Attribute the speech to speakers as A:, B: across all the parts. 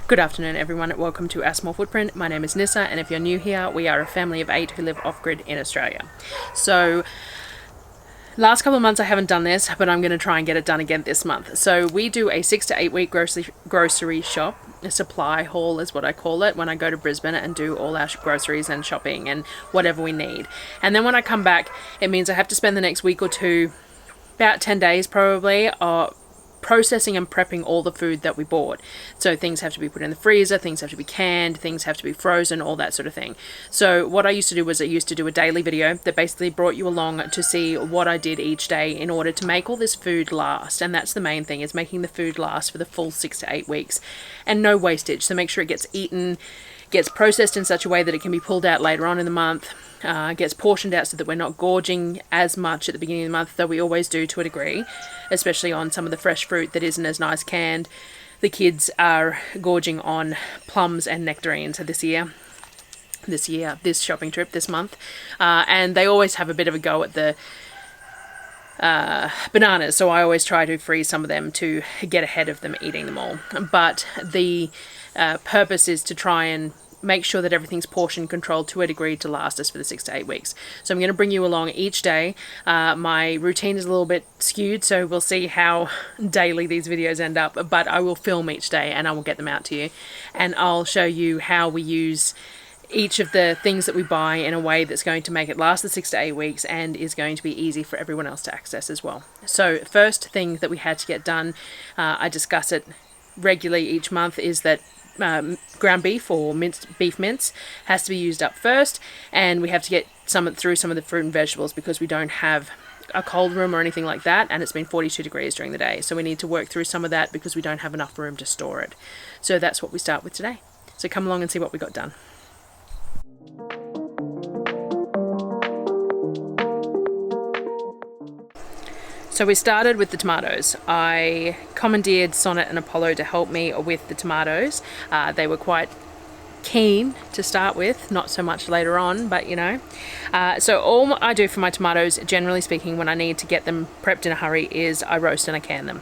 A: Good afternoon everyone, welcome to Our Small Footprint. My name is Nyssa, and if you're new here, we are a family of 8 who live off-grid in Australia. So last couple of months I haven't done this, but I'm going to try and get it done again this month. So we do a 6 to 8 week grocery shop, a supply haul is what I call it, when I go to Brisbane and do all our groceries and shopping and whatever we need. And then when I come back, it means I have to spend the next week or two, about 10 days probably, processing and prepping all the food that we bought. So things have to be put in the freezer, things have to be canned, things have to be frozen, all that sort of thing. So what I used to do was I used to do a daily video that basically brought you along to see what I did each day in order to make all this food last. And that's the main thing, is making the food last for the full 6 to 8 weeks and no wastage. So make sure it gets eaten, gets processed in such a way that it can be pulled out later on in the month, gets portioned out so that we're not gorging as much at the beginning of the month, though we always do to a degree, especially on some of the fresh fruit that isn't as nice canned. The kids are gorging on plums and nectarines this shopping trip, this month, and they always have a bit of a go at the bananas, so I always try to freeze some of them to get ahead of them eating them all. But the purpose is to try and make sure that everything's portion controlled to a degree to last us for the 6 to 8 weeks. So I'm going to bring you along each day. My routine is a little bit skewed, so we'll see how daily these videos end up, but I will film each day and I will get them out to you, and I'll show you how we use each of the things that we buy in a way that's going to make it last the 6 to 8 weeks and is going to be easy for everyone else to access as well. So first thing that we had to get done, I discuss it regularly each month, is that ground beef or beef mince has to be used up first, and we have to get through some of the fruit and vegetables because we don't have a cold room or anything like that, and it's been 42 degrees during the day, so we need to work through some of that because we don't have enough room to store it. So that's what we start with today. So come along and see what we got done. So we started with the tomatoes. I commandeered Sonnet and Apollo to help me with the tomatoes. They were quite keen to start with, not so much later on, but you know. So all I do for my tomatoes, generally speaking, when I need to get them prepped in a hurry, is I roast and I can them.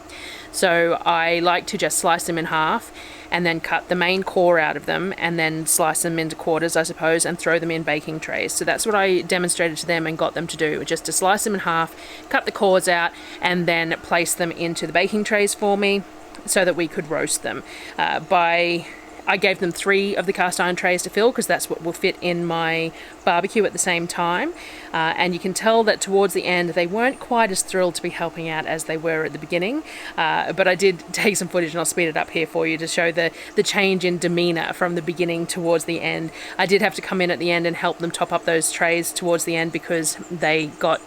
A: So I like to just slice them in half and then cut the main core out of them and then slice them into quarters, I suppose, and throw them in baking trays. So that's what I demonstrated to them and got them to do, just to slice them in half, cut the cores out, and then place them into the baking trays for me so that we could roast them. I gave them 3 of the cast iron trays to fill because that's what will fit in my barbecue at the same time. And you can tell that towards the end they weren't quite as thrilled to be helping out as they were at the beginning. But I did take some footage and I'll speed it up here for you to show the change in demeanour from the beginning towards the end. I did have to come in at the end and help them top up those trays towards the end because they got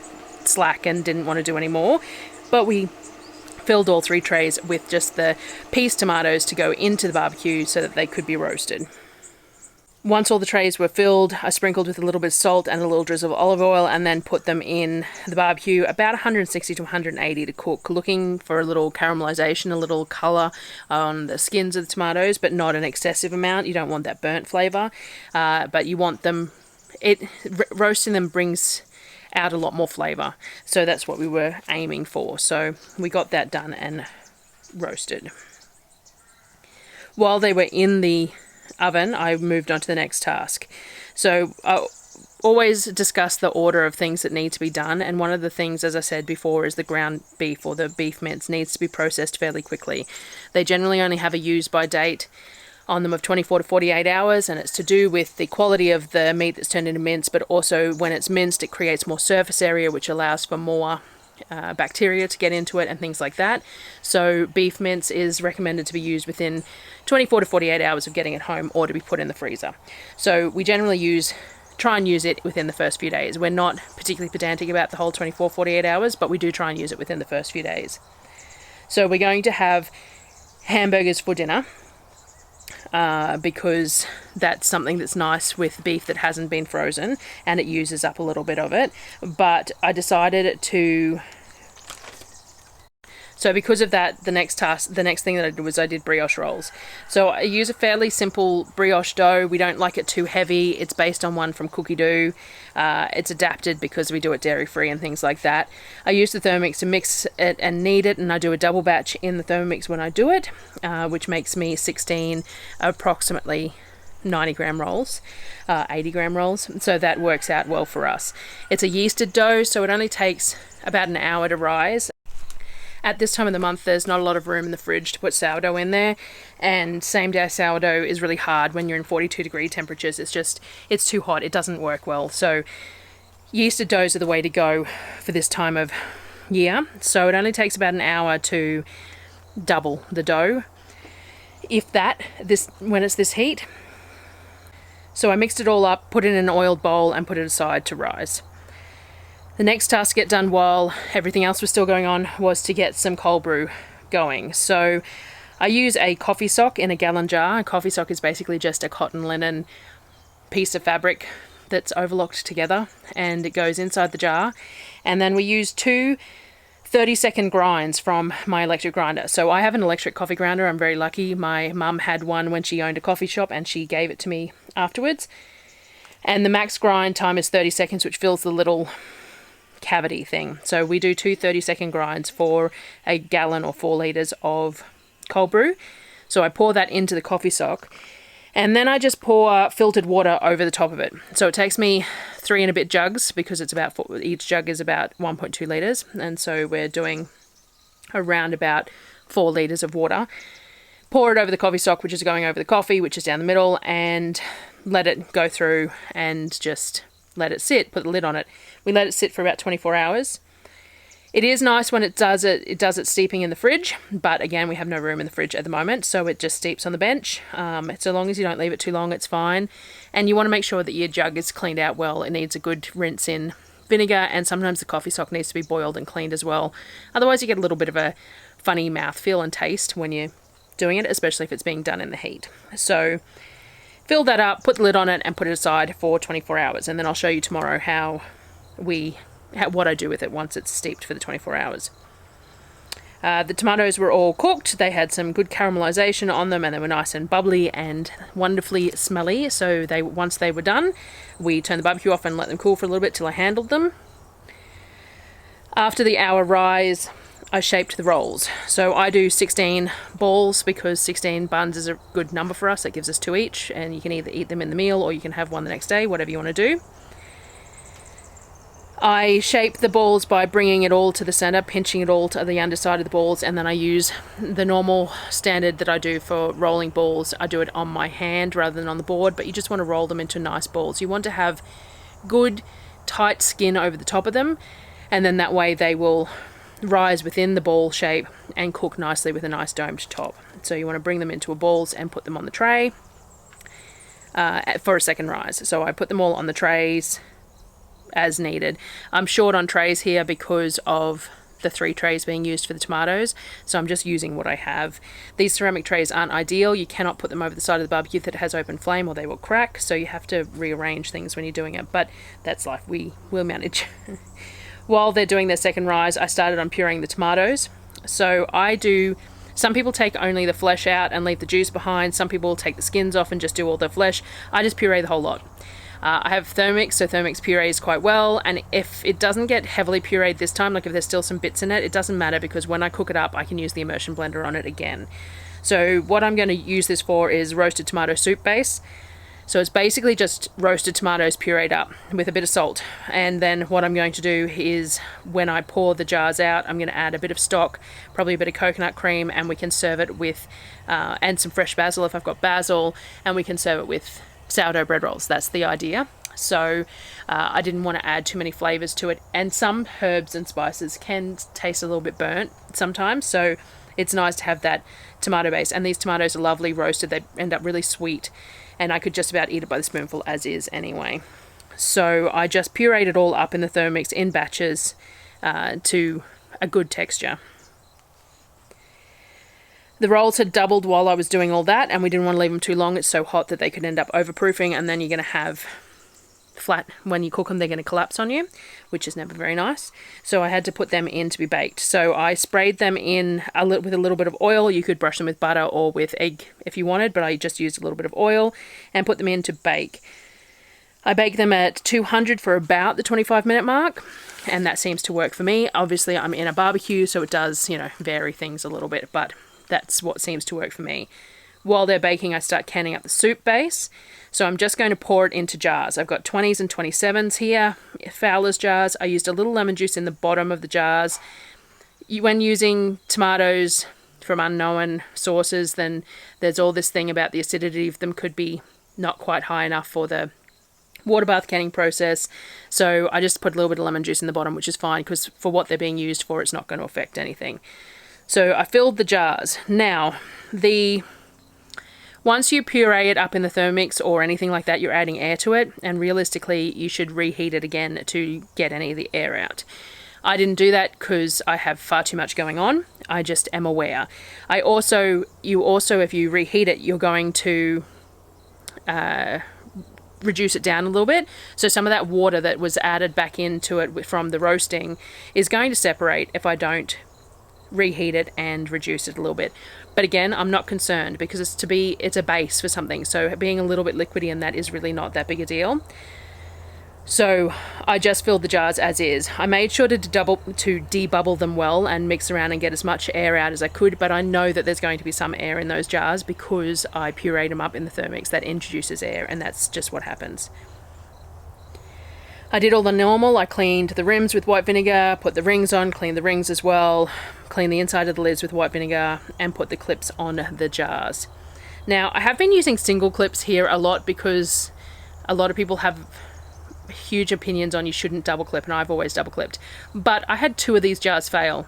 A: slack and didn't want to do any more. But we filled all 3 trays with just the pieced tomatoes to go into the barbecue so that they could be roasted. Once all the trays were filled, I sprinkled with a little bit of salt and a little drizzle of olive oil and then put them in the barbecue about 160 to 180 to cook, looking for a little caramelization, a little colour on the skins of the tomatoes, but not an excessive amount. You don't want that burnt flavour, but you want them, roasting them brings out a lot more flavour, so that's what we were aiming for. So we got that done and roasted. While they were in the oven, I moved on to the next task. So I always discuss the order of things that need to be done, and one of the things, as I said before, is the ground beef or the beef mince needs to be processed fairly quickly. They generally only have a use by date on them of 24 to 48 hours, and it's to do with the quality of the meat that's turned into mince, but also when it's minced it creates more surface area, which allows for more bacteria to get into it and things like that. So beef mince is recommended to be used within 24 to 48 hours of getting it home, or to be put in the freezer. So we generally try and use it within the first few days. We're not particularly pedantic about the whole 24-48 hours, but we do try and use it within the first few days. So we're going to have hamburgers for dinner, because that's something that's nice with beef that hasn't been frozen and it uses up a little bit of it. But I decided to So because of that, the next thing that I did was I did brioche rolls. So I use a fairly simple brioche dough. We don't like it too heavy. It's based on one from Cookie Doo. It's adapted because we do it dairy-free and things like that. I use the Thermomix to mix it and knead it, and I do a double batch in the Thermomix when I do it, which makes me 16 approximately 90-gram rolls, 80-gram rolls. So that works out well for us. It's a yeasted dough, so it only takes about an hour to rise. At this time of the month, there's not a lot of room in the fridge to put sourdough in there, and same day sourdough is really hard when you're in 42-degree temperatures. It's too hot. It doesn't work well. So yeasted doughs are the way to go for this time of year. So it only takes about an hour to double the dough, if that, when it's this heat. So I mixed it all up, put it in an oiled bowl, and put it aside to rise. The next task to get done while everything else was still going on was to get some cold brew going. So I use a coffee sock in a gallon jar. A coffee sock is basically just a cotton linen piece of fabric that's overlocked together, and it goes inside the jar. And then we use 2 30-second grinds from my electric grinder. So I have an electric coffee grinder. I'm very lucky. My mum had one when she owned a coffee shop, and she gave it to me afterwards. And the max grind time is 30 seconds, which fills the little cavity thing. So we do 2 30-second grinds for a gallon or 4 litres of cold brew. So I pour that into the coffee sock, and then I just pour filtered water over the top of it. So it takes me 3 and a bit jugs, because it's about each jug is about 1.2 litres, and so we're doing around about 4 litres of water. Pour it over the coffee sock, which is going over the coffee, which is down the middle, and let it go through and just let it sit, put the lid on it. We let it sit for about 24 hours. It is nice when it does it steeping in the fridge, but again, we have no room in the fridge at the moment, so it just steeps on the bench. So long as you don't leave it too long, it's fine. And you want to make sure that your jug is cleaned out well. It needs a good rinse in vinegar, and sometimes the coffee sock needs to be boiled and cleaned as well. Otherwise, you get a little bit of a funny mouthfeel and taste when you're doing it, especially if it's being done in the heat. So fill that up, put the lid on it, and put it aside for 24 hours. And then I'll show you tomorrow what I do with it once it's steeped for the 24 hours. The tomatoes were all cooked. They had some good caramelization on them, and they were nice and bubbly and wonderfully smelly. So once they were done, we turned the barbecue off and let them cool for a little bit till I handled them. After the hour rise, I shaped the rolls. So I do 16 balls because 16 buns is a good number for us. That gives us 2 each, and you can either eat them in the meal or you can have one the next day, whatever you want to do. I shape the balls by bringing it all to the center, pinching it all to the underside of the balls, and then I use the normal standard that I do for rolling balls. I do it on my hand rather than on the board, but you just want to roll them into nice balls. You want to have good, tight skin over the top of them, and then that way they will rise within the ball shape and cook nicely with a nice domed top. So you want to bring them into balls and put them on the tray for a second rise. So I put them all on the trays as needed. I'm short on trays here because of the 3 trays being used for the tomatoes, so I'm just using what I have. These ceramic trays aren't ideal. You cannot put them over the side of the barbecue that has open flame or they will crack, so you have to rearrange things when you're doing it, but that's life. We will manage. While they're doing their second rise, I started on pureeing the tomatoes. So some people take only the flesh out and leave the juice behind. Some people take the skins off and just do all the flesh. I just puree the whole lot. I have Thermomix, so Thermomix purees quite well, and if it doesn't get heavily pureed this time, like if there's still some bits in it, it doesn't matter because when I cook it up, I can use the immersion blender on it again. So what I'm going to use this for is roasted tomato soup base. So it's basically just roasted tomatoes pureed up with a bit of salt. And then what I'm going to do is when I pour the jars out, I'm going to add a bit of stock, probably a bit of coconut cream, and we can serve it with, and some fresh basil if I've got basil, and we can serve it with sourdough bread rolls. That's the idea. So I didn't want to add too many flavors to it, and some herbs and spices can taste a little bit burnt sometimes, so it's nice to have that tomato base. And these tomatoes are lovely roasted. They end up really sweet, and I could just about eat it by the spoonful as is anyway. So I just pureed it all up in the Thermomix in batches to a good texture. The rolls had doubled while I was doing all that, and we didn't want to leave them too long. It's so hot that they could end up overproofing, and then you're going to have flat. When you cook them, they're going to collapse on you, which is never very nice. So I had to put them in to be baked. So I sprayed them in with a little bit of oil. You could brush them with butter or with egg if you wanted, but I just used a little bit of oil and put them in to bake. I bake them at 200 for about the 25-minute mark, and that seems to work for me. Obviously, I'm in a barbecue, so it does, vary things a little bit, but that's what seems to work for me. While they're baking, I start canning up the soup base. So I'm just going to pour it into jars. I've got 20s and 27s here, Fowler's jars. I used a little lemon juice in the bottom of the jars. When using tomatoes from unknown sources, then there's all this thing about the acidity of them could be not quite high enough for the water bath canning process. So I just put a little bit of lemon juice in the bottom, which is fine because for what they're being used for, it's not going to affect anything. So I filled the jars. Now, once you puree it up in the Thermomix or anything like that, you're adding air to it, and realistically you should reheat it again to get any of the air out. I didn't do that because I have far too much going on. I just am aware. You also, if you reheat it, you're going to reduce it down a little bit. So some of that water that was added back into it from the roasting is going to separate if I don't reheat it and reduce it a little bit. But again, I'm not concerned because it's a base for something. So being a little bit liquidy and that is really not that big a deal. So I just filled the jars as is. I made sure to debubble them well and mix around and get as much air out as I could, but I know that there's going to be some air in those jars because I pureed them up in the Thermomix. That introduces air, and that's just what happens. I did all the normal. I cleaned the rims with white vinegar, put the rings on, cleaned the rings as well, cleaned the inside of the lids with white vinegar, and put the clips on the jars. Now, I have been using single clips here a lot because a lot of people have huge opinions on you shouldn't double clip, and I've always double clipped. But I had 2 of these jars fail.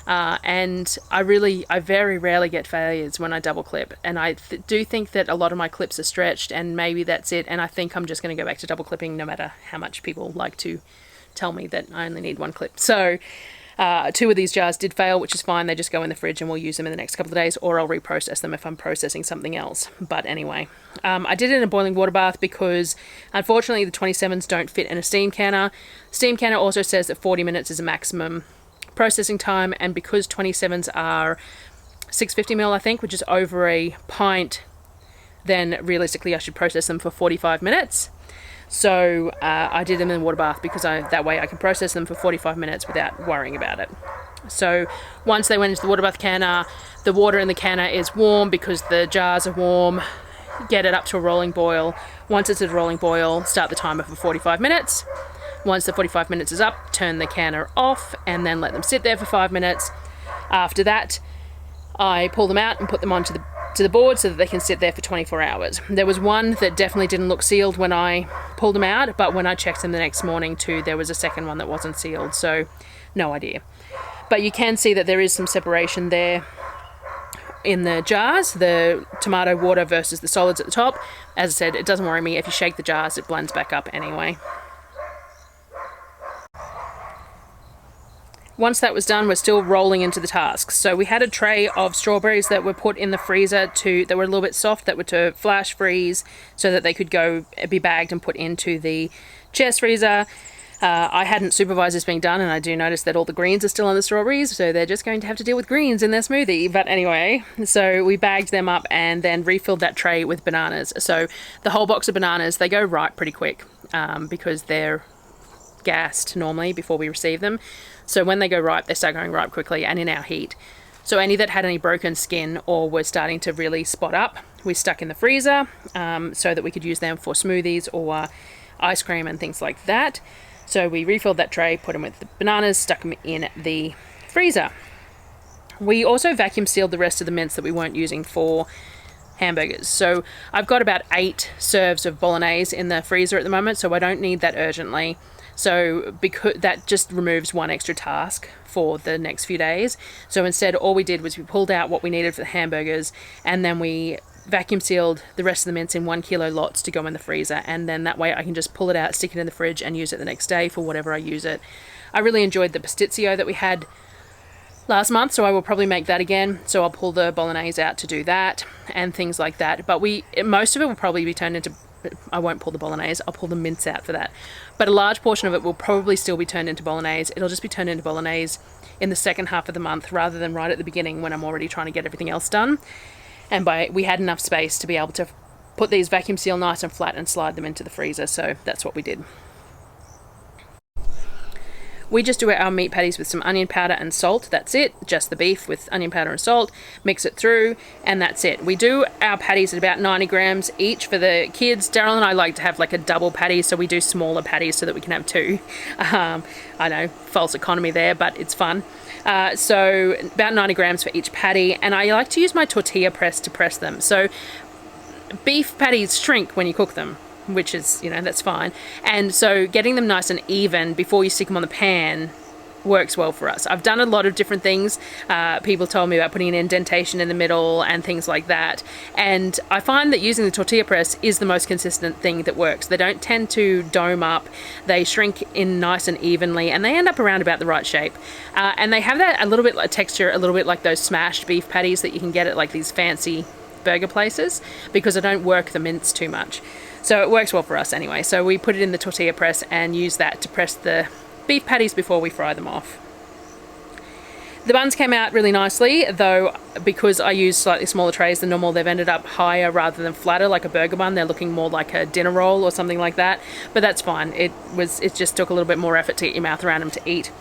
A: And I very rarely get failures when I double clip, and I do think that a lot of my clips are stretched, and maybe that's it, and I think I'm just going to go back to double clipping no matter how much people like to tell me that I only need 1 clip. So 2 of these jars did fail, which is fine. They just go in the fridge and we'll use them in the next couple of days, or I'll reprocess them if I'm processing something else. But anyway, I did it in a boiling water bath because unfortunately the 27s don't fit in a steam canner. Steam canner also says that 40 minutes is a maximum processing time, and because 27s are 650ml, I think, which is over a pint, then realistically I should process them for 45 minutes. So I did them in the water bath because that way I can process them for 45 minutes without worrying about it. So once they went into the water bath canner, the water in the canner is warm because the jars are warm. Get it up to a rolling boil. Once it's at a rolling boil, start the timer for 45 minutes. Once the 45 minutes is up, turn the canner off and then let them sit there for 5 minutes. After that, I pull them out and put them onto the board so that they can sit there for 24 hours. There was one that definitely didn't look sealed when I pulled them out, but when I checked them the next morning too, there was a second one that wasn't sealed, so no idea. But you can see that there is some separation there in the jars, the tomato water versus the solids at the top. As I said, it doesn't worry me. If you shake the jars, it blends back up anyway. Once that was done, we're still rolling into the tasks. So we had a tray of strawberries that were put in the freezer that were a little bit soft, that were to flash freeze so that they could be bagged and put into the chest freezer. I hadn't supervised this being done, and I do notice that all the greens are still on the strawberries, so they're just going to have to deal with greens in their smoothie. But anyway, so we bagged them up and then refilled that tray with bananas. So the whole box of bananas, they go ripe pretty quick because they're gassed normally before we receive them. So when they go ripe, they start going ripe quickly and in our heat. So any that had any broken skin or were starting to really spot up, we stuck in the freezer so that we could use them for smoothies or ice cream and things like that. So we refilled that tray, put them with the bananas, stuck them in the freezer. We also vacuum sealed the rest of the mince that we weren't using for hamburgers. So I've got about 8 serves of bolognese in the freezer at the moment, so I don't need that urgently. So because that just removes one extra task for the next few days. So instead, all we did was we pulled out what we needed for the hamburgers, and then we vacuum sealed the rest of the mince in 1 kilo lots to go in the freezer, and then that way I can just pull it out, stick it in the fridge, and use it the next day for whatever I use it. I really enjoyed the pastizio that we had last month, so I will probably make that again. So I'll pull the bolognese out to do that and things like that. But most of it will probably be turned into I won't pull the bolognese, I'll pull the mince out for that. But a large portion of it will probably still be turned into bolognese. It'll just be turned into bolognese in the second half of the month rather than right at the beginning when I'm already trying to get everything else done. And we had enough space to be able to put these vacuum seal nice and flat and slide them into the freezer, so that's what we did. We just do our meat patties with some onion powder and salt. That's it. Just the beef with onion powder and salt. Mix it through, and that's it. We do our patties at about 90 grams each for the kids. Darryl and I like to have like a double patty, so we do smaller patties so that we can have two. I know, false economy there, but it's fun. So about 90 grams for each patty, and I like to use my tortilla press to press them. So beef patties shrink when you cook them, which is, you know, that's fine. And so getting them nice and even before you stick them on the pan works well for us. I've done a lot of different things. People told me about putting an indentation in the middle and things like that. And I find that using the tortilla press is the most consistent thing that works. They don't tend to dome up. They shrink in nice and evenly, and they end up around about the right shape. And they have that a little bit like texture, a little bit like those smashed beef patties that you can get at like these fancy burger places, because I don't work the mince too much. So it works well for us anyway. So we put it in the tortilla press and use that to press the beef patties before we fry them off. The buns came out really nicely, though because I used slightly smaller trays than normal, they've ended up higher rather than flatter like a burger bun. They're looking more like a dinner roll or something like that, but that's fine. It just took a little bit more effort to get your mouth around them to eat.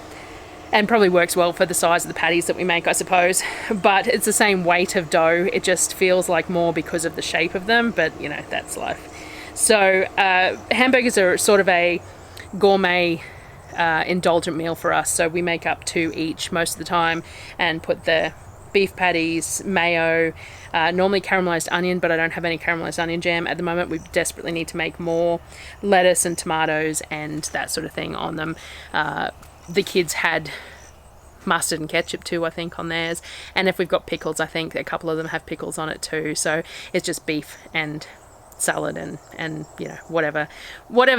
A: And probably works well for the size of the patties that we make, I suppose. But it's the same weight of dough. It just feels like more because of the shape of them, but you know, that's life. So hamburgers are sort of a gourmet indulgent meal for us. So we make up 2 each most of the time and put the beef patties, mayo, normally caramelized onion, but I don't have any caramelized onion jam at the moment. We desperately need to make more, lettuce and tomatoes and that sort of thing on them. The kids had mustard and ketchup too, I think, on theirs. And if we've got pickles, I think a couple of them have pickles on it too. So it's just beef and salad and you know, whatever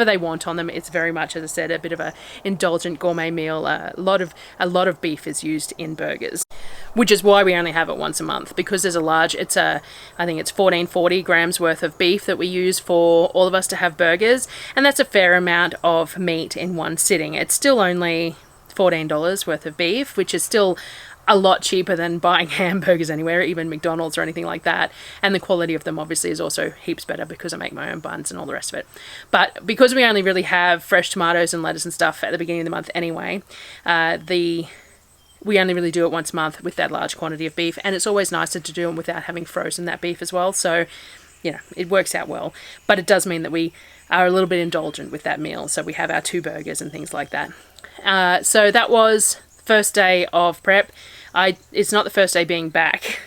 A: they want on them. It's very much, as I said, a bit of a indulgent gourmet meal. A lot of beef is used in burgers, which is why we only have it once a month, because there's a large, I think it's 1440 grams worth of beef that we use for all of us to have burgers, and that's a fair amount of meat in one sitting. It's still only $14 worth of beef, which is still a lot cheaper than buying hamburgers anywhere, even McDonald's or anything like that. And the quality of them obviously is also heaps better because I make my own buns and all the rest of it. But because we only really have fresh tomatoes and lettuce and stuff at the beginning of the month anyway, we only really do it once a month with that large quantity of beef, and it's always nicer to do it without having frozen that beef as well. So, you know, it works out well. But it does mean that we are a little bit indulgent with that meal. So we have our 2 burgers and things like that. So that was first day of prep. It's not the first day being back,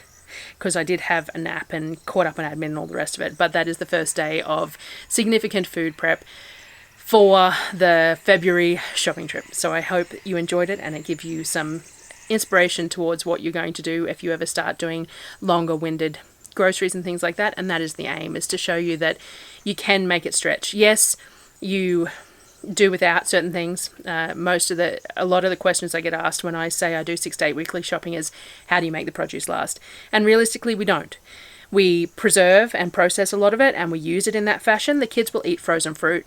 A: because I did have a nap and caught up on admin and all the rest of it, but that is the first day of significant food prep for the February shopping trip. So I hope you enjoyed it and it gives you some inspiration towards what you're going to do if you ever start doing longer-winded groceries and things like that. And that is the aim, is to show you that you can make it stretch. Yes, you do without certain things. A lot of the questions I get asked when I say I do 6 to 8 weekly shopping is, how do you make the produce last? And realistically, we don't. We preserve and process a lot of it, and we use it in that fashion. The kids will eat frozen fruit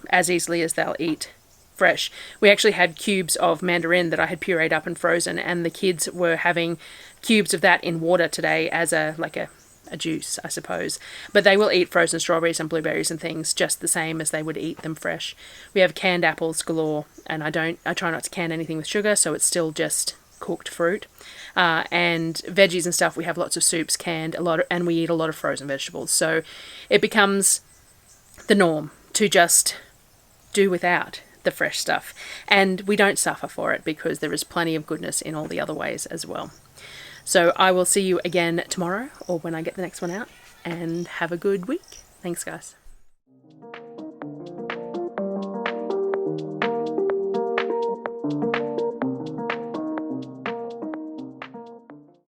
A: as easily as they'll eat fresh. We actually had cubes of mandarin that I had pureed up and frozen, and the kids were having cubes of that in water today as a juice, I suppose. But they will eat frozen strawberries and blueberries and things just the same as they would eat them fresh. We have canned apples galore, and I try not to can anything with sugar, so it's still just cooked fruit. And veggies and stuff, we have lots of soups canned, and we eat a lot of frozen vegetables. So it becomes the norm to just do without the fresh stuff. And we don't suffer for it, because there is plenty of goodness in all the other ways as well. So I will see you again tomorrow, or when I get the next one out, and have a good week. Thanks, guys.